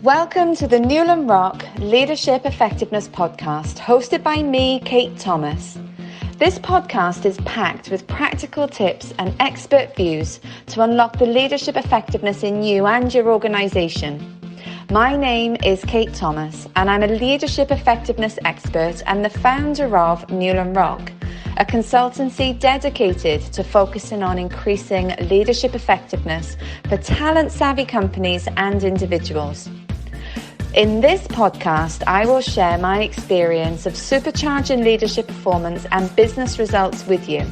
Welcome to the NewlandRock Leadership Effectiveness Podcast, hosted by me, Kate Thomas. This podcast is packed with practical tips and expert views to unlock the leadership effectiveness in you and your organization. My name is Kate Thomas, and I'm a leadership effectiveness expert and the founder of NewlandRock, a consultancy dedicated to focusing on increasing leadership effectiveness for talent-savvy companies and individuals. In this podcast, I will share my experience of supercharging leadership performance and business results with you.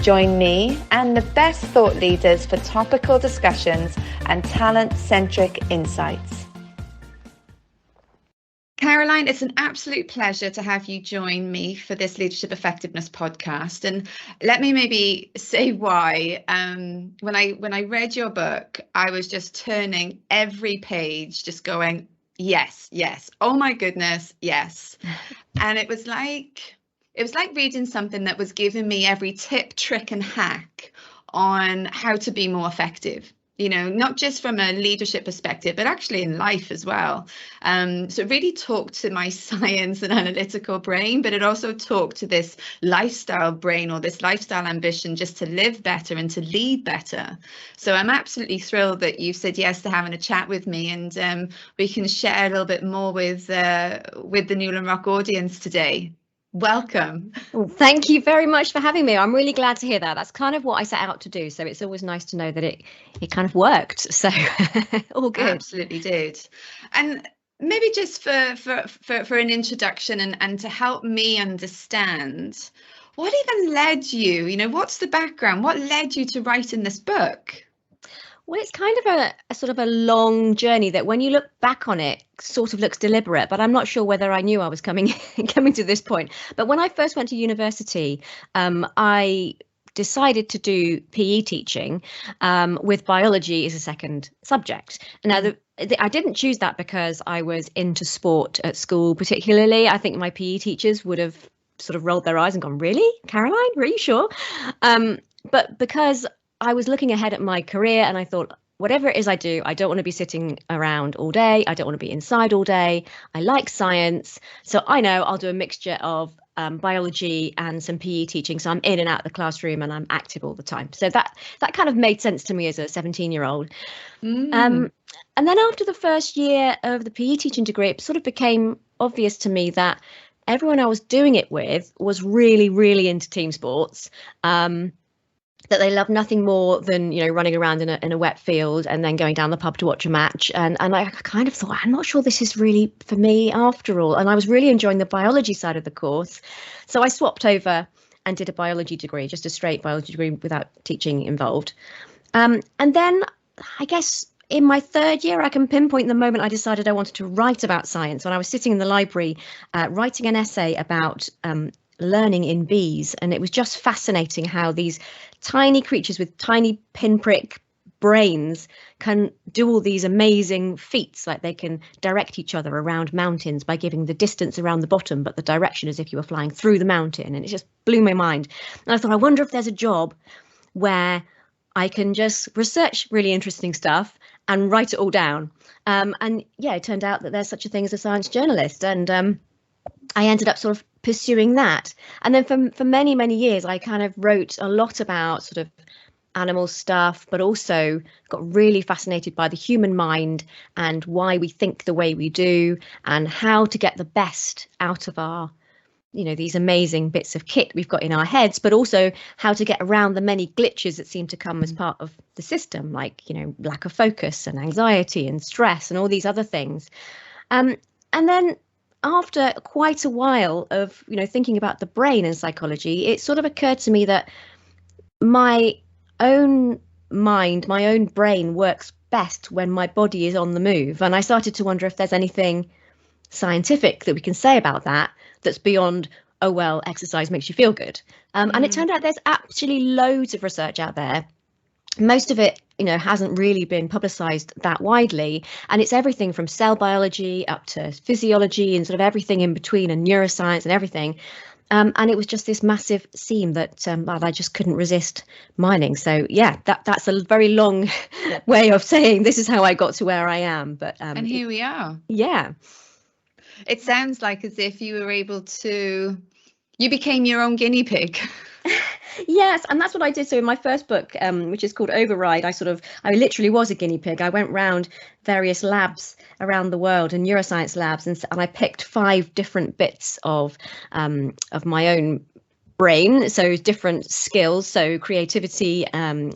Join me and the best thought leaders for topical discussions and talent-centric insights. Caroline, it's an absolute pleasure to have you join me for this Leadership Effectiveness podcast. And let me maybe say why. When I read your book, I was just turning every page, just going, yes. Oh my goodness, yes. And it was like reading something that was giving me every tip, trick and hack on how to be more effective. You know, not just from a leadership perspective, but actually in life as well. So it really talked to my science and analytical brain, but it also talked to this lifestyle brain or this lifestyle ambition just to live better and to lead better. So I'm absolutely thrilled that you said yes to having a chat with me, and we can share a little bit more with the NewlandRock audience today. Welcome. Well, thank you very much for having me. I'm really glad to hear that. That's kind of what I set out to do. So it's always nice to know that it kind of worked. So all good. Absolutely did. And maybe just for an introduction and to help me understand, what even led you? You know, what's the background? What led you to writing this book? Well, it's kind of a sort of a long journey that when you look back on it sort of looks deliberate, but I'm not sure whether I knew I was coming to this point. But when I first went to university, I decided to do PE teaching with biology as a second subject. Now, I didn't choose that because I was into sport at school particularly. I think my PE teachers would have sort of rolled their eyes and gone, "Really, Caroline? Are you sure?" But because I was looking ahead at my career and I thought, whatever it is I do, I don't want to be sitting around all day. I don't want to be inside all day. I like science. So I know I'll do a mixture of biology and some PE teaching. So I'm in and out of the classroom and I'm active all the time. So that kind of made sense to me as a 17-year-old. And then after the first year of the PE teaching degree, it sort of became obvious to me that everyone I was doing it with was really, really into team sports. That they love nothing more than, you know, running around in a wet field and then going down the pub to watch a match. And I kind of thought, I'm not sure this is really for me after all. And I was really enjoying the biology side of the course. So I swapped over and did a biology degree, just a straight biology degree without teaching involved. And then I guess in my third year, I can pinpoint the moment I decided I wanted to write about science. When I was sitting in the library writing an essay about learning in bees, and it was just fascinating how these tiny creatures with tiny pinprick brains can do all these amazing feats, like they can direct each other around mountains by giving the distance around the bottom but the direction as if you were flying through the mountain. And it just blew my mind. And I thought, I wonder if there's a job where I can just research really interesting stuff and write it all down. And yeah, it turned out that there's such a thing as a science journalist, and I ended up sort of pursuing that. And then for many, many years, I kind of wrote a lot about sort of animal stuff, but also got really fascinated by the human mind and why we think the way we do and how to get the best out of our, you know, these amazing bits of kit we've got in our heads, but also how to get around the many glitches that seem to come as part of the system, like, you know, lack of focus and anxiety and stress and all these other things. And then after quite a while of, you know, thinking about the brain and psychology, it sort of occurred to me that my own mind, my own brain works best when my body is on the move. And I started to wonder if there's anything scientific that we can say about that that's beyond, oh, well, exercise makes you feel good. And it turned out there's actually loads of research out there. Most of it, you know, hasn't really been publicized that widely. And it's everything from cell biology up to physiology and sort of everything in between, and neuroscience and everything. And it was just this massive seam that I just couldn't resist mining. So yeah, that's a very long way of saying this is how I got to where I am. But and here we are. Yeah. It sounds like as if you were able to, you became your own guinea pig. Yes, and that's what I did. So in my first book, which is called Override, I literally was a guinea pig. I went round various labs around the world and neuroscience labs, and I picked 5 different bits of my own brain. So different skills, so creativity,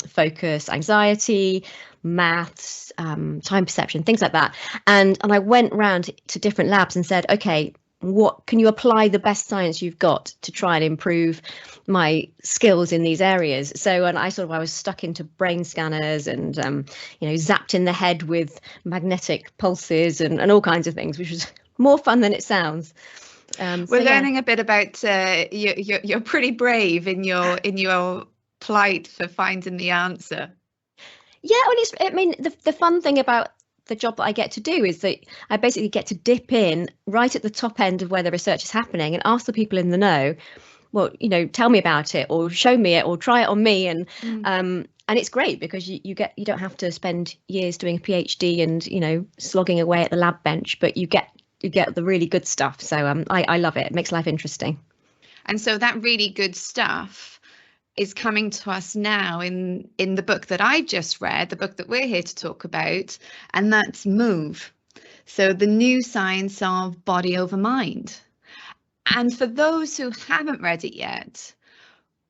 focus, anxiety, maths, time perception, things like that. And I went round to different labs and said, okay, what can you apply the best science you've got to try and improve my skills in these areas? So, and I was stuck into brain scanners and zapped in the head with magnetic pulses and all kinds of things, which was more fun than it sounds. We're learning a bit about you're pretty brave in your plight for finding the answer. Yeah, the fun thing about the job that I get to do is that I basically get to dip in right at the top end of where the research is happening and ask the people in the know, well, tell me about it, or show me it, or try it on me. And it's great because you don't have to spend years doing a PhD and slogging away at the lab bench, but you get the really good stuff. So I love it. It makes life interesting. And so that really good stuff is coming to us now in the book that I just read, the book that we're here to talk about, and that's Move. So the new science of body over mind. And for those who haven't read it yet,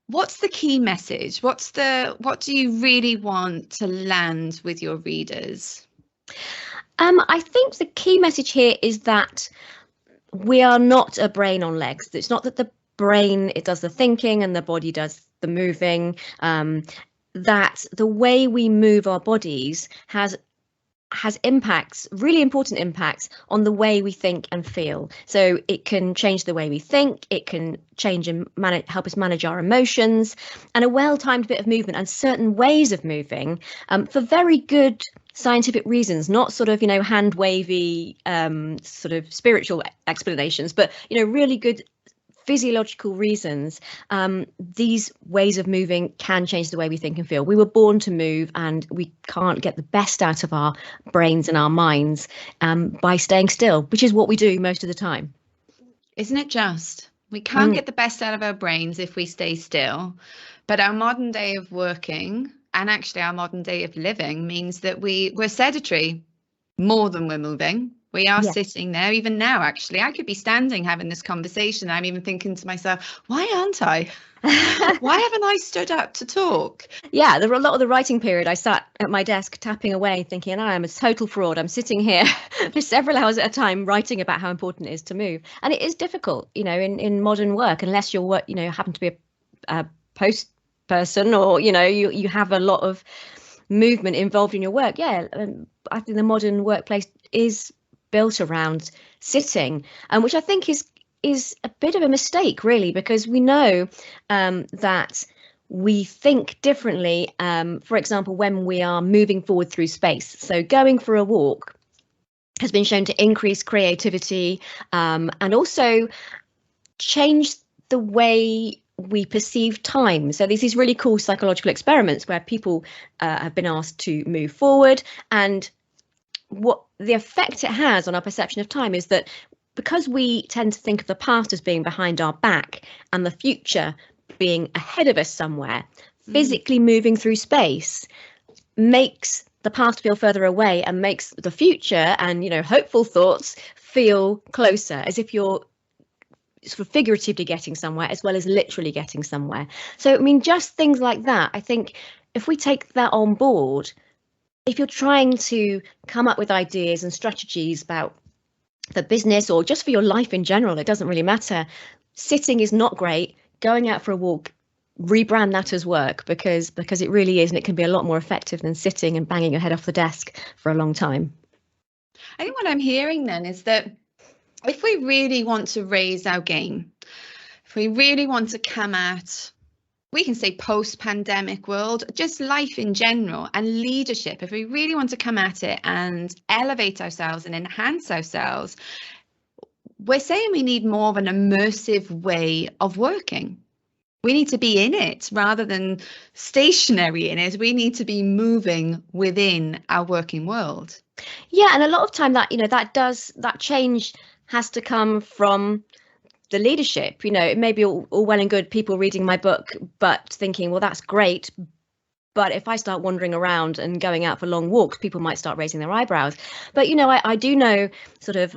what's the key message? What do you really want to land with your readers? I think the key message here is that we are not a brain on legs. It's not that the brain, it does the thinking and the body does the moving, that the way we move our bodies has impacts, really important impacts on the way we think and feel. So it can change the way we think, it can change and help us manage our emotions, and a well-timed bit of movement and certain ways of moving for very good scientific reasons, not sort of hand wavy sort of spiritual explanations, but really good physiological reasons. These ways of moving can change the way we think and feel. We were born to move, and we can't get the best out of our brains and our minds by staying still, which is what we do most of the time. Isn't it just? We can't get the best out of our brains if we stay still, but our modern day of working, and actually our modern day of living, means that we're sedentary more than we're moving. We are sitting there. Even now, actually, I could be standing having this conversation. I'm even thinking to myself, why aren't I? Why haven't I stood up to talk? Yeah, a lot of the writing period, I sat at my desk tapping away thinking, I am a total fraud. I'm sitting here for several hours at a time writing about how important it is to move. And it is difficult, in modern work, unless you're happen to be a post person, or, you have a lot of movement involved in your work. Yeah, I think the modern workplace is built around sitting, which I think is a bit of a mistake, really, because we know that we think differently, for example, when we are moving forward through space. So going for a walk has been shown to increase creativity and also change the way we perceive time. So there's these really cool psychological experiments where people have been asked to move forward, and what the effect it has on our perception of time is that because we tend to think of the past as being behind our back and the future being ahead of us somewhere, physically moving through space makes the past feel further away and makes the future and hopeful thoughts feel closer, as if you're sort of figuratively getting somewhere as well as literally getting somewhere. So just things like that. I think if we take that on board, if you're trying to come up with ideas and strategies about the business or just for your life in general, it doesn't really matter. Sitting is not great. Going out for a walk, rebrand that as work, because it really is, and it can be a lot more effective than sitting and banging your head off the desk for a long time. I think what I'm hearing then is that if we really want to raise our game, if we really want to come at, we can say post-pandemic world, just life in general and leadership, if we really want to come at it and elevate ourselves and enhance ourselves, we're saying we need more of an immersive way of working. We need to be in it rather than stationary in it. We need to be moving within our working world. Yeah, and a lot of time that, that change has to come from the leadership. It may be all well and good people reading my book, but thinking, well, that's great. But if I start wandering around and going out for long walks, people might start raising their eyebrows. But, I do know sort of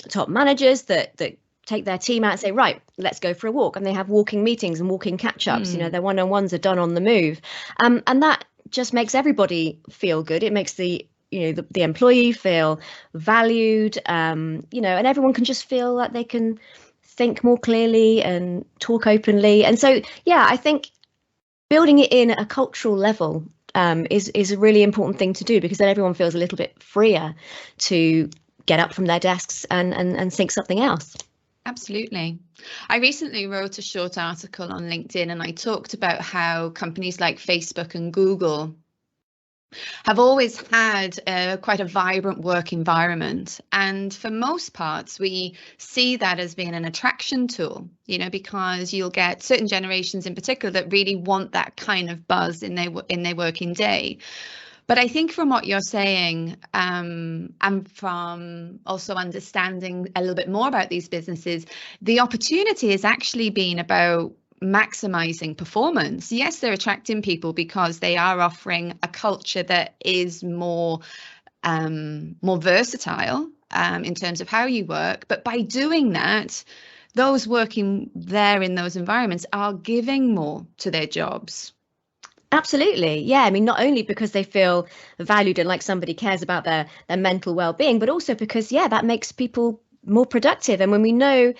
top managers that take their team out and say, right, let's go for a walk. And they have walking meetings and walking catch-ups. Their one-on-ones are done on the move. And that just makes everybody feel good. It makes the employee feel valued, and everyone can just feel like they can think more clearly and talk openly. And so, yeah, I think building it in at a cultural level is a really important thing to do, because then everyone feels a little bit freer to get up from their desks and think something else. Absolutely. I recently wrote a short article on LinkedIn, and I talked about how companies like Facebook and Google have always had quite a vibrant work environment. And for most parts, we see that as being an attraction tool, because you'll get certain generations in particular that really want that kind of buzz in their working day. But I think from what you're saying, and from also understanding a little bit more about these businesses, the opportunity has actually been about maximizing performance. Yes, they're attracting people because they are offering a culture that is more versatile in terms of how you work. But by doing that, those working there in those environments are giving more to their jobs. Absolutely. Yeah. I mean, not only because they feel valued and like somebody cares about their mental well-being, but also because, that makes people more productive. And when we know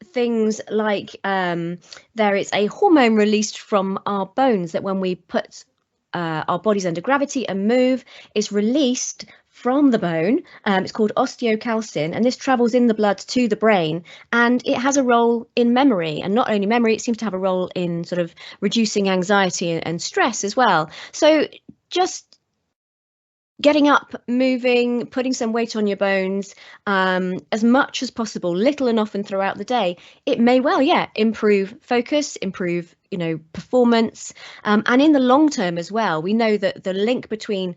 things like there is a hormone released from our bones that when we put our bodies under gravity and move is released from the bone. It's called osteocalcin, and this travels in the blood to the brain, and it has a role in memory. And not only memory, it seems to have a role in sort of reducing anxiety and stress as well. So just getting up, moving, putting some weight on your bones as much as possible, little and often throughout the day, it may well, improve focus, improve, performance. And in the long term as well, we know that the link between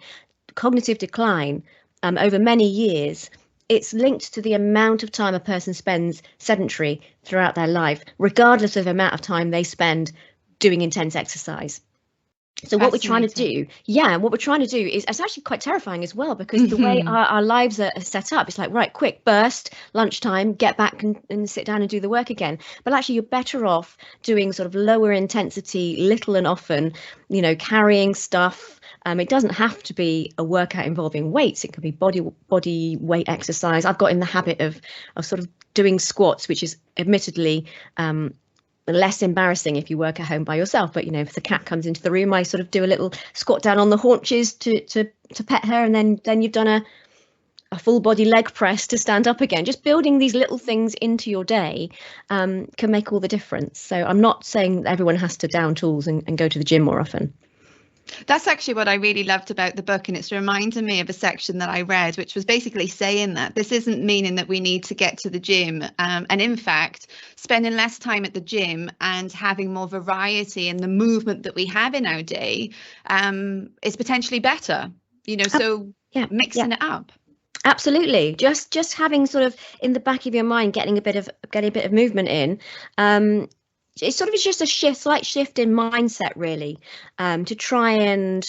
cognitive decline over many years, it's linked to the amount of time a person spends sedentary throughout their life, regardless of the amount of time they spend doing intense exercise. So what we're trying to do, is, it's actually quite terrifying as well, because the way our lives are set up, it's like, right, quick burst, lunchtime, get back and sit down and do the work again. But actually, you're better off doing sort of lower intensity, little and often, carrying stuff. It doesn't have to be a workout involving weights. It could be body weight exercise. I've got in the habit of sort of doing squats, which is admittedly less embarrassing if you work at home by yourself. But if the cat comes into the room, I sort of do a little squat down on the haunches to pet her, and then you've done a full body leg press to stand up again. Just building these little things into your day can make all the difference. So I'm not saying everyone has to down tools and go to the gym more often. That's actually what I really loved about the book, and it's reminding me of a section that I read, which was basically saying that this isn't meaning that we need to get to the gym, and in fact spending less time at the gym and having more variety in the movement that we have in our day is potentially better, so mixing it up. Absolutely. Just having sort of in the back of your mind, getting a bit of movement in. It's sort of just a slight shift in mindset, really, to try and,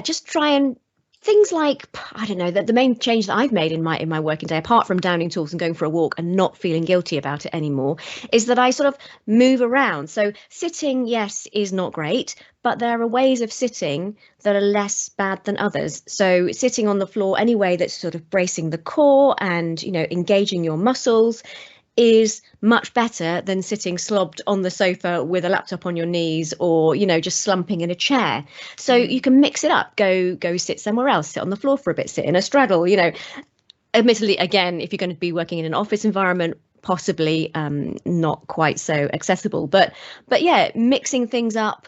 just try and things like, I don't know, that the main change that I've made in my working day, apart from downing tools and going for a walk and not feeling guilty about it anymore, is that I sort of move around. So sitting, yes, is not great, but there are ways of sitting that are less bad than others. So sitting on the floor anyway, that's sort of bracing the core and, engaging your muscles, is much better than sitting slobbed on the sofa with a laptop on your knees, or just slumping in a chair. So you can mix it up, go sit somewhere else, sit on the floor for a bit, sit in a straddle. Admittedly, again, if you're going to be working in an office environment, possibly not quite so accessible, but mixing things up,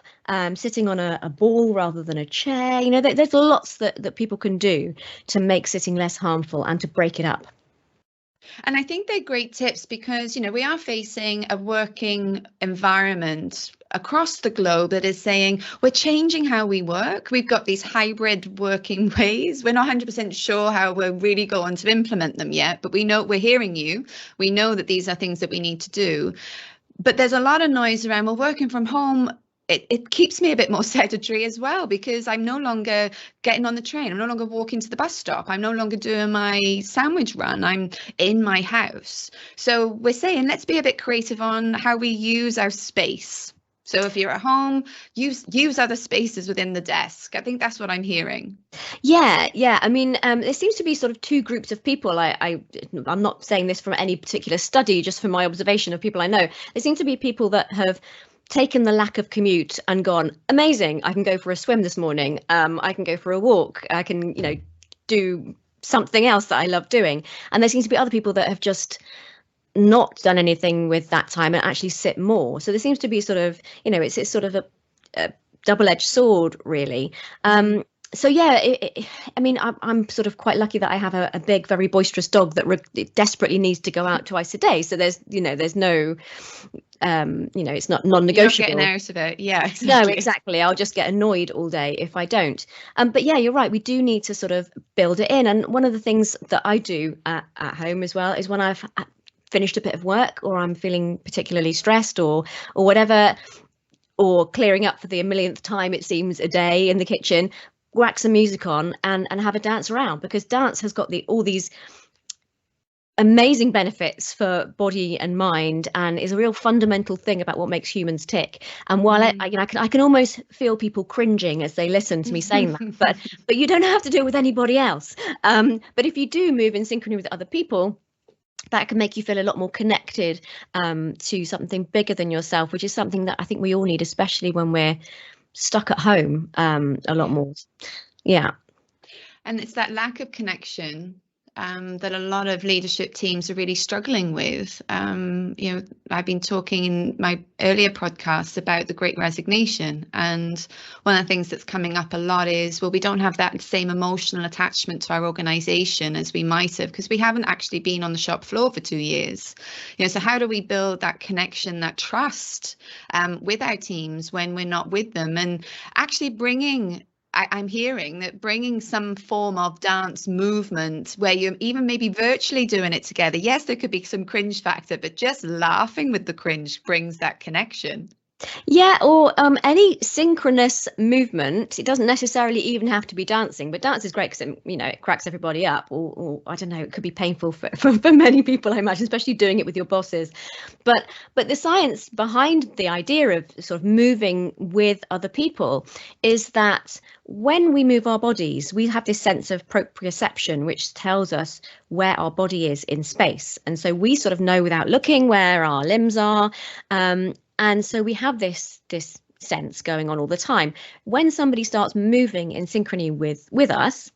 sitting on a ball rather than a chair. There's lots that people can do to make sitting less harmful and to break it up. And I think they're great tips because, you know, we are facing a working environment across the globe that is saying we're changing how we work. We've got these hybrid working ways. We're not 100% sure how we're really going to implement them yet, but we know we're hearing you. We know that these are things that we need to do. But there's a lot of noise around, well, working from home, it keeps me a bit more sedentary as well, because I'm no longer getting on the train. I'm no longer walking to the bus stop. I'm no longer doing my sandwich run. I'm in my house. So we're saying, let's be a bit creative on how we use our space. So if you're at home, use other spaces within the desk. I think that's what I'm hearing. Yeah. I mean, there seems to be sort of two groups of people. I'm not saying this from any particular study, just from my observation of people I know. There seem to be people that have taken the lack of commute and gone, amazing, I can go for a swim this morning. I can go for a walk. I can, do something else that I love doing. And there seems to be other people that have just not done anything with that time and actually sit more. So there seems to be sort of, it's sort of a double-edged sword, really. So yeah, I mean, I'm sort of quite lucky that I have a big, very boisterous dog that desperately needs to go out twice a day. So there's no, it's not non-negotiable. You're not getting out of it. Yeah, exactly. No, exactly. I'll just get annoyed all day if I don't. But yeah, you're right. We do need to sort of build it in. And one of the things that I do at home as well is when I've finished a bit of work, or I'm feeling particularly stressed or whatever, or clearing up for the millionth time, it seems, a day in the kitchen, whack some music on and have a dance around, because dance has got all these amazing benefits for body and mind, and is a real fundamental thing about what makes humans tick. And while I can almost feel people cringing as they listen to me saying that, but you don't have to do it with anybody else. But if you do move in synchrony with other people, that can make you feel a lot more connected to something bigger than yourself, which is something that I think we all need, especially when we're stuck at home a lot more. Yeah. And it's that lack of connection that a lot of leadership teams are really struggling with. I've been talking in my earlier podcasts about the Great Resignation, and one of the things that's coming up a lot is, well, we don't have that same emotional attachment to our organization as we might have, because we haven't actually been on the shop floor for 2 years. So how do we build that connection, that trust with our teams when we're not with them, and actually I'm hearing that bringing some form of dance movement where you're even maybe virtually doing it together. Yes, there could be some cringe factor, but just laughing with the cringe brings that connection. Yeah, or any synchronous movement. It doesn't necessarily even have to be dancing, but dance is great because it cracks everybody up. Or I don't know, it could be painful for many people, I imagine, especially doing it with your bosses. But the science behind the idea of sort of moving with other people is that when we move our bodies, we have this sense of proprioception, which tells us where our body is in space, and so we sort of know without looking where our limbs are. And so we have this sense going on all the time. When somebody starts moving in synchrony with us,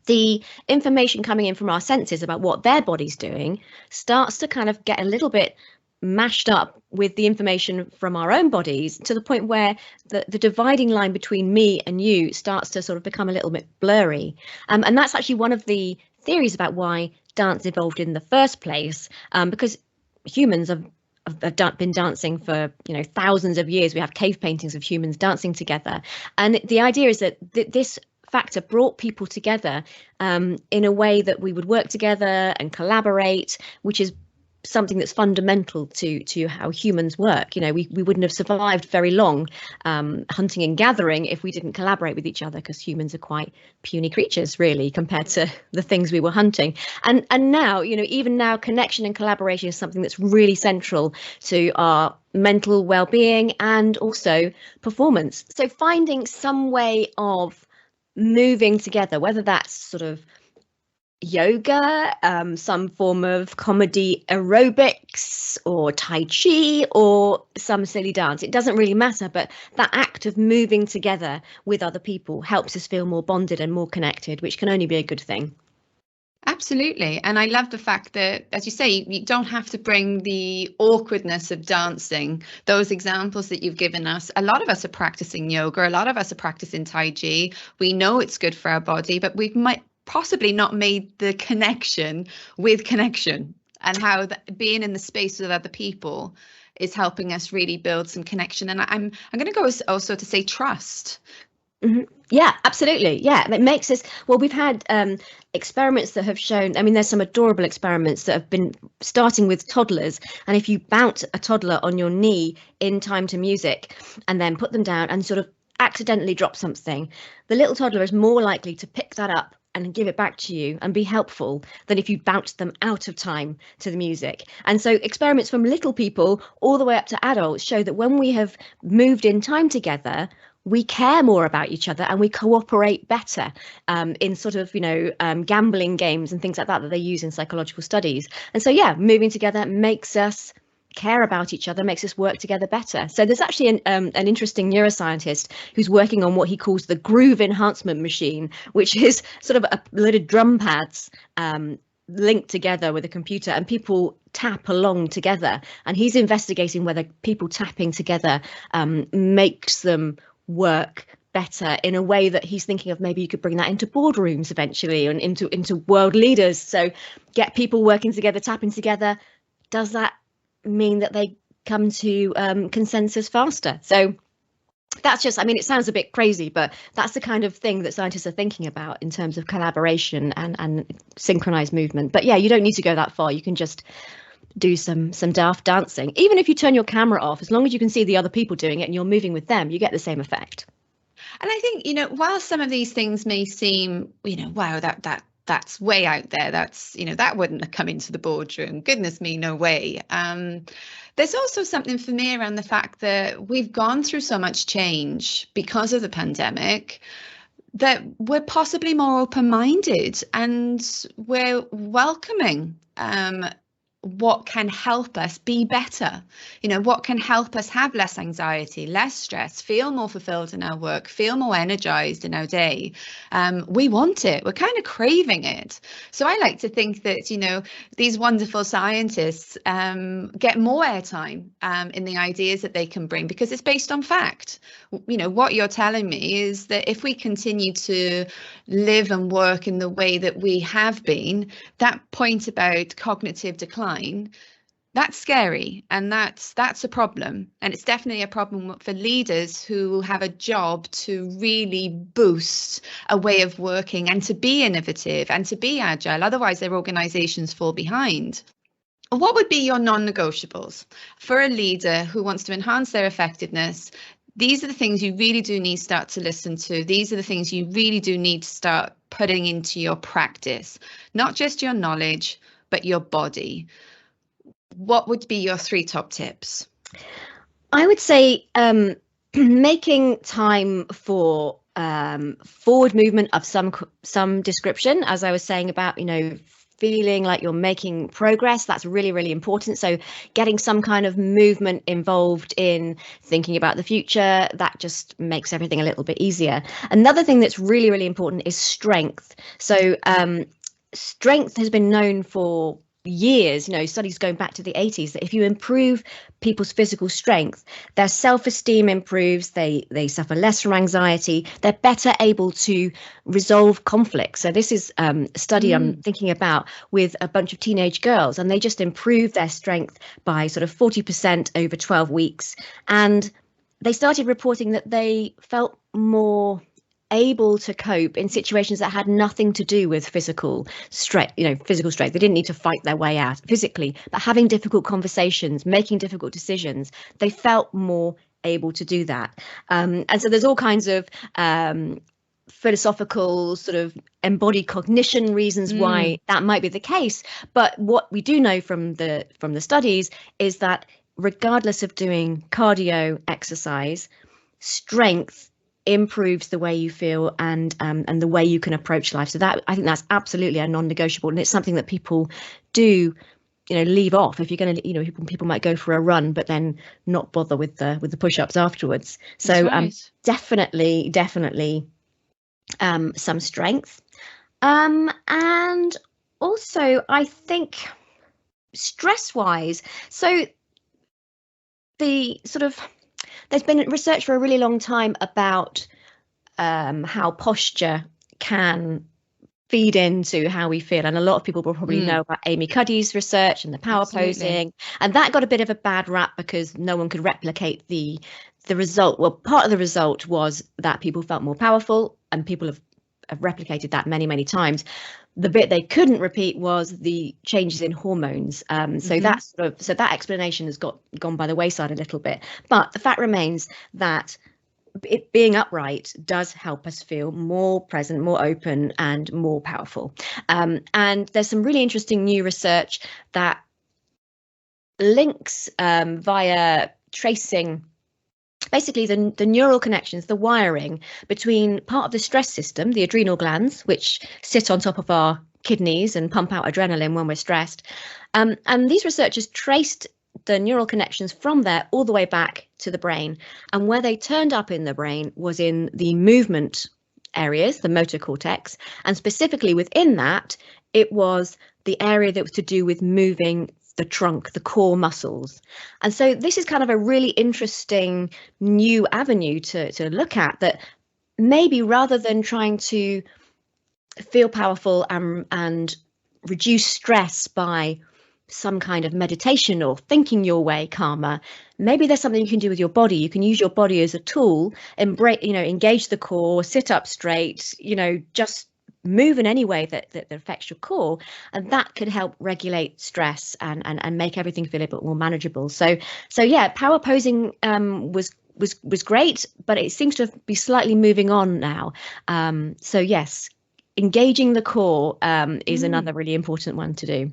the information coming in from our senses about what their body's doing starts to kind of get a little bit mashed up with the information from our own bodies, to the point where the dividing line between me and you starts to sort of become a little bit blurry. And that's actually one of the theories about why dance evolved in the first place, because humans have been dancing for thousands of years. We have cave paintings of humans dancing together, and the idea is that this factor brought people together in a way that we would work together and collaborate, which is something that's fundamental to how humans work. We wouldn't have survived very long hunting and gathering if we didn't collaborate with each other, because humans are quite puny creatures, really, compared to the things we were hunting. And now, even now, connection and collaboration is something that's really central to our mental well-being and also performance. So finding some way of moving together, whether that's sort of yoga, some form of comedy aerobics, or tai chi, or some silly dance, it doesn't really matter, but that act of moving together with other people helps us feel more bonded and more connected, which can only be a good thing. Absolutely. And I love the fact that, as you say, you don't have to bring the awkwardness of dancing. Those examples that you've given us, a lot of us are practicing yoga, a lot of us are practicing tai chi. We know it's good for our body, but we might possibly not made the connection with connection, and how being in the space with other people is helping us really build some connection. And I'm going to go also to say trust. Yeah, absolutely. Yeah, it makes us, well, we've had experiments that have shown, I mean, there's some adorable experiments that have been starting with toddlers. And if you bounce a toddler on your knee in time to music and then put them down and sort of accidentally drop something, the little toddler is more likely to pick that up and give it back to you and be helpful than if you bounce them out of time to the music. And so experiments from little people all the way up to adults show that when we have moved in time together, we care more about each other and we cooperate better in sort of, gambling games and things like that they use in psychological studies. And so, yeah, moving together makes us care about each other, makes us work together better. So there's actually an interesting neuroscientist who's working on what he calls the groove enhancement machine, which is sort of a load of drum pads linked together with a computer, and people tap along together. And he's investigating whether people tapping together makes them work better in a way that he's thinking of. Maybe you could bring that into boardrooms eventually and into world leaders. So get people working together, tapping together. Does that mean that they come to consensus faster? So that's just, I mean, it sounds a bit crazy, but that's the kind of thing that scientists are thinking about in terms of collaboration and synchronized movement. But yeah, you don't need to go that far. You can just do some daft dancing. Even if you turn your camera off, as long as you can see the other people doing it and you're moving with them, you get the same effect. And I think, while some of these things may seem, wow, that's way out there, that's, that wouldn't have come into the boardroom, goodness me, no way. There's also something for me around the fact that we've gone through so much change because of the pandemic, that we're possibly more open-minded and we're welcoming what can help us be better, what can help us have less anxiety, less stress, feel more fulfilled in our work, feel more energized in our day. We want it. We're kind of craving it. So I like to think that, these wonderful scientists get more airtime in the ideas that they can bring, because it's based on fact. What you're telling me is that if we continue to live and work in the way that we have been, that point about cognitive decline, that's scary, and that's a problem. And it's definitely a problem for leaders who have a job to really boost a way of working and to be innovative and to be agile. Otherwise, their organizations fall behind. What would be your non-negotiables for a leader who wants to enhance their effectiveness? These are the things you really do need to start to listen to. These are the things you really do need to start putting into your practice, not just your knowledge, but your body. What would be your 3 top tips? I would say making time for forward movement of some description, as I was saying about, feeling like you're making progress. That's really, really important. So getting some kind of movement involved in thinking about the future, that just makes everything a little bit easier. Another thing that's really, really important is strength. So strength has been known for years, studies going back to the 80s, that if you improve people's physical strength, their self-esteem improves, they suffer less from anxiety, they're better able to resolve conflict. So this is a study I'm thinking about with a bunch of teenage girls, and they just improved their strength by sort of 40% over 12 weeks. And they started reporting that they felt more able to cope in situations that had nothing to do with physical strength. They didn't need to fight their way out physically, but having difficult conversations, making difficult decisions, they felt more able to do that. And so there's all kinds of philosophical sort of embodied cognition reasons why that might be the case. But what we do know from the studies is that regardless of doing cardio exercise, strength improves the way you feel and the way you can approach life. So that, I think that's absolutely a non-negotiable, and it's something that people do leave off. If you're going to, people might go for a run but then not bother with the push-ups afterwards. So right. Definitely some strength, and also I think stress-wise, so there's been research for a really long time about how posture can feed into how we feel. And a lot of people will probably know about Amy Cuddy's research and the power posing, and that got a bit of a bad rap because no one could replicate the result. Well, part of the result was that people felt more powerful, and people have replicated that many times. The bit they couldn't repeat was the changes in hormones. So that's so that explanation has gone by the wayside a little bit. But the fact remains that it being upright does help us feel more present, more open, and more powerful. And there's some really interesting new research that links via tracing basically the neural connections, the wiring between part of the stress system, the adrenal glands, which sit on top of our kidneys and pump out adrenaline when we're stressed. And these researchers traced the neural connections from there all the way back to the brain. And where they turned up in the brain was in the movement areas, the motor cortex. And specifically within that, it was the area that was to do with moving the trunk, the core muscles. And so this is kind of a really interesting new avenue to look at, that maybe rather than trying to feel powerful and reduce stress by some kind of meditation or thinking your way calmer, maybe there's something you can do with your body. You can use your body as a tool, engage the core, sit up straight, just move in any way that affects your core, and that could help regulate stress and make everything feel a bit more manageable. So yeah, power posing was great, but it seems to be slightly moving on now. So yes, engaging the core is another really important one to do.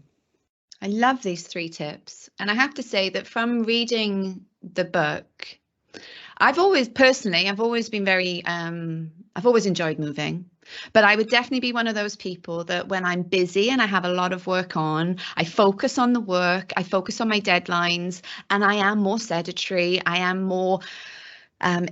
I love these 3 tips. And I have to say that from reading the book, I've always been very, I've always enjoyed moving, but I would definitely be one of those people that when I'm busy and I have a lot of work on, I focus on the work, I focus on my deadlines, and I am more sedentary. I am more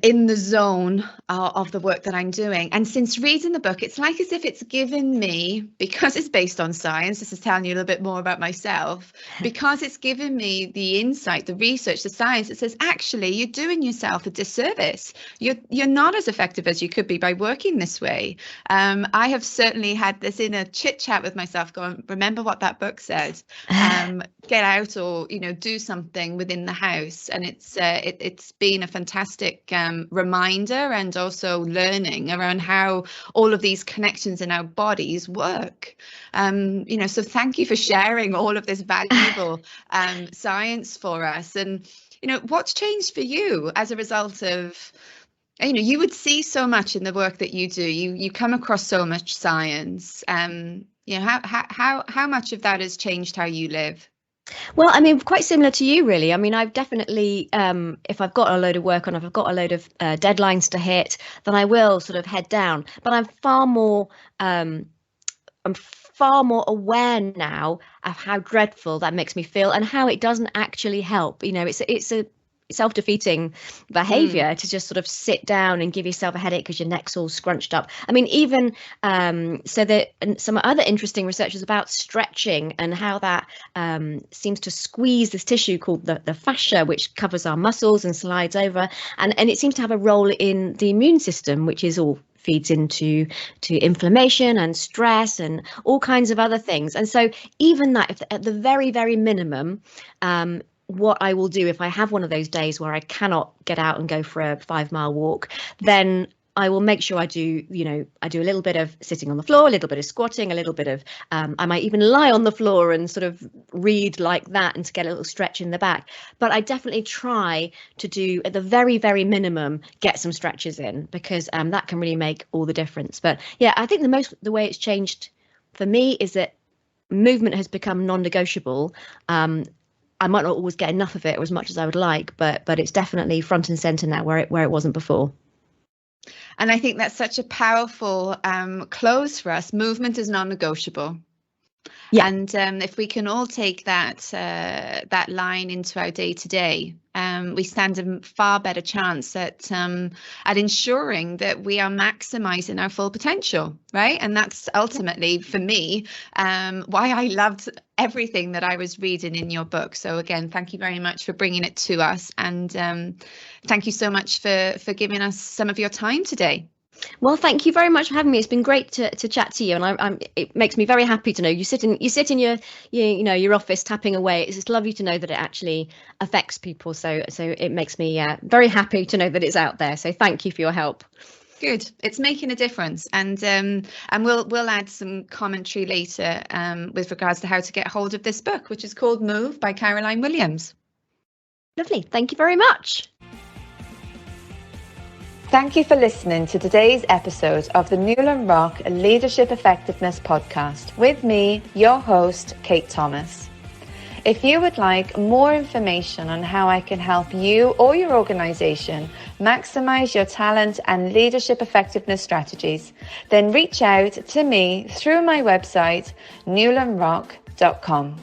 in the zone of the work that I'm doing. And since reading the book, it's like as if it's given me, because it's based on science, this is telling you a little bit more about myself, because it's given me the insight, the research, the science that says, actually, you're doing yourself a disservice. You're not as effective as you could be by working this way. I have certainly had this in a chit chat with myself going, remember what that book said, get out or, do something within the house. And it's been a fantastic reminder, and also learning around how all of these connections in our bodies work. So thank you for sharing all of this valuable science for us. And what's changed for you as a result of, you would see so much in the work that you do, you come across so much science, how much of that has changed how you live? Well, I mean, quite similar to you, really. I mean, I've definitely, if I've got a load of work on, if I've got a load of deadlines to hit, then I will sort of head down. But I'm far more aware now of how dreadful that makes me feel and how it doesn't actually help. It's a self-defeating behavior to just sort of sit down and give yourself a headache because your neck's all scrunched up. I mean, even so that some other interesting research is about stretching and how that seems to squeeze this tissue called the fascia, which covers our muscles and slides over, and it seems to have a role in the immune system, which is all feeds into inflammation and stress and all kinds of other things. And so even that, if at the very, very minimum, what I will do if I have one of those days where I cannot get out and go for a 5-mile walk, then I will make sure I do a little bit of sitting on the floor, a little bit of squatting, a little bit of, I might even lie on the floor and sort of read like that and to get a little stretch in the back. But I definitely try to do, at the very, very minimum, get some stretches in, because that can really make all the difference. But yeah, I think the way it's changed for me is that movement has become non-negotiable. I might not always get enough of it or as much as I would like, but it's definitely front and center now where it wasn't before. And I think that's such a powerful close for us. Movement is non-negotiable. Yeah. And if we can all take that line into our day to day, we stand a far better chance at ensuring that we are maximizing our full potential, right? And that's ultimately, for me, why I loved everything that I was reading in your book. So again, thank you very much for bringing it to us, and thank you so much for giving us some of your time today. Well, thank you very much for having me. It's been great to chat to you, and it makes me very happy to know you sit in your office tapping away. It's lovely to know that it actually affects people. So it makes me very happy to know that it's out there. So thank you for your help. Good. It's making a difference, and we'll add some commentary later with regards to how to get hold of this book, which is called Move by Caroline Williams. Lovely. Thank you very much. Thank you for listening to today's episode of the NewlandRock Leadership Effectiveness Podcast with me, your host, Kate Thomas. If you would like more information on how I can help you or your organisation maximize your talent and leadership effectiveness strategies, then reach out to me through my website, NewlandRock.com.